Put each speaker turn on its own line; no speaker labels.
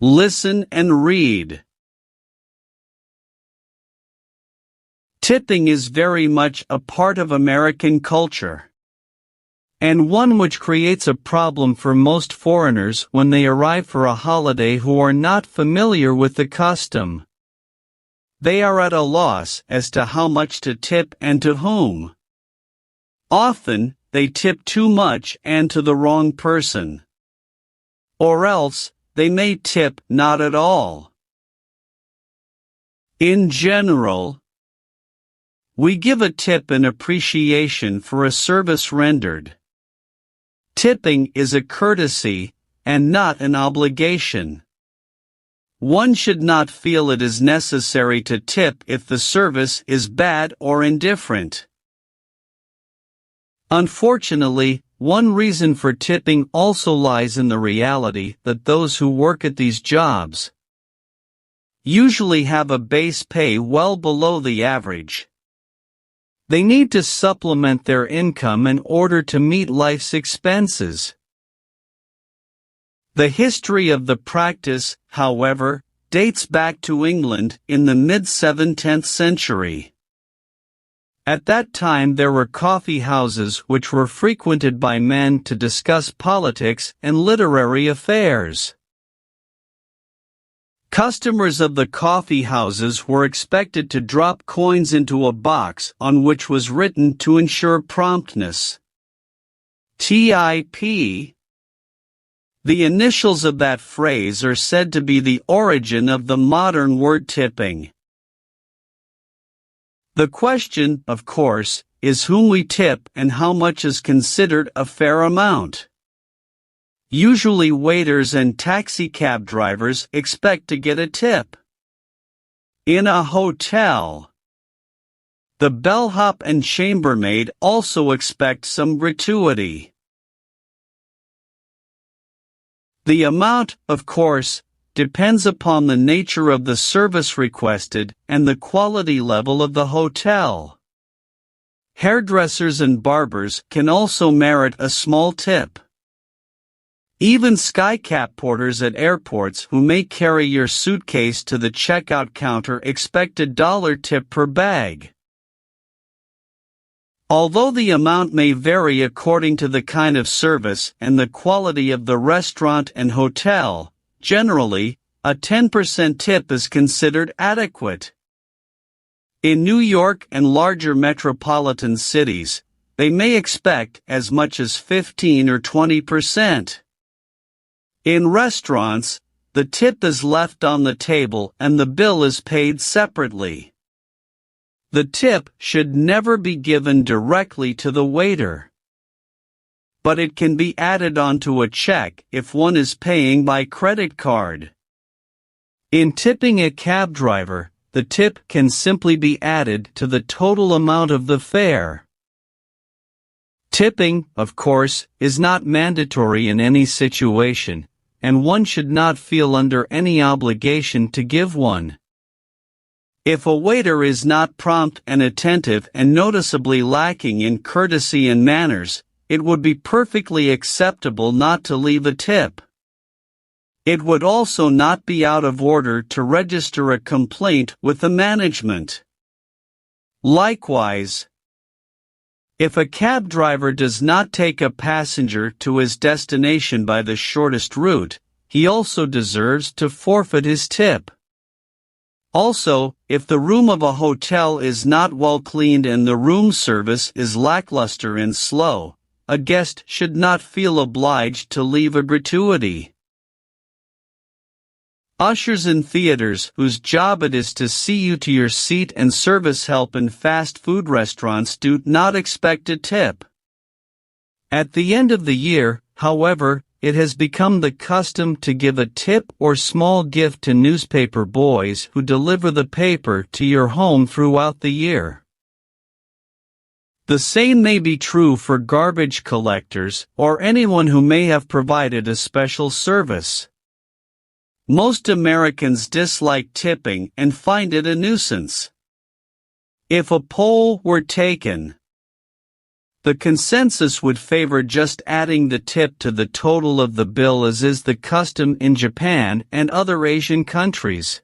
Listen and read. Tipping is very much a part of American culture, and one which creates a problem for most foreigners when they arrive for a holiday who are not familiar with the custom. They are at a loss as to how much to tip and to whom. Often, they tip too much and to the wrong person. Or else, they may tip not at all. In general, we give a tip in appreciation for a service rendered. Tipping is a courtesy, and not an obligation. One should not feel it is necessary to tip if the service is bad or indifferent. Unfortunately, one reason for tipping also lies in the reality that those who work at these jobs usually have a base pay well below the average. They need to supplement their income in order to meet life's expenses. The history of the practice, however, dates back to England in the mid-17th century. At that time there were coffee houses which were frequented by men to discuss politics and literary affairs. Customers of the coffee houses were expected to drop coins into a box on which was written to ensure promptness. TIP. The initials of that phrase are said to be the origin of the modern word tipping. The question, of course, is whom we tip and how much is considered a fair amount. Usually waiters and taxicab drivers expect to get a tip. In a hotel, the bellhop and chambermaid also expect some gratuity. The amount, of course, depends upon the nature of the service requested and the quality level of the hotel. Hairdressers and barbers can also merit a small tip. Even skycap porters at airports who may carry your suitcase to the checkout counter expect a $1 tip per bag. Although the amount may vary according to the kind of service and the quality of the restaurant and hotel, generally, a 10% tip is considered adequate. In New York and larger metropolitan cities, they may expect as much as 15 or 20%. In restaurants, the tip is left on the table and the bill is paid separately. The tip should never be given directly to the waiter, but it can be added onto a check if one is paying by credit card. In tipping a cab driver, the tip can simply be added to the total amount of the fare. Tipping, of course, is not mandatory in any situation, and one should not feel under any obligation to give one. If a waiter is not prompt and attentive and noticeably lacking in courtesy and manners, it would be perfectly acceptable not to leave a tip. It would also not be out of order to register a complaint with the management. Likewise, if a cab driver does not take a passenger to his destination by the shortest route, he also deserves to forfeit his tip. Also, if the room of a hotel is not well cleaned and the room service is lackluster and slow, a guest should not feel obliged to leave a gratuity. Ushers in theaters whose job it is to see you to your seat and service help in fast food restaurants do not expect a tip. At the end of the year, however, it has become the custom to give a tip or small gift to newspaper boys who deliver the paper to your home throughout the year. The same may be true for garbage collectors or anyone who may have provided a special service. Most Americans dislike tipping and find it a nuisance. If a poll were taken, The consensus would favor just adding the tip to the total of the bill, as is the custom in Japan and other Asian countries.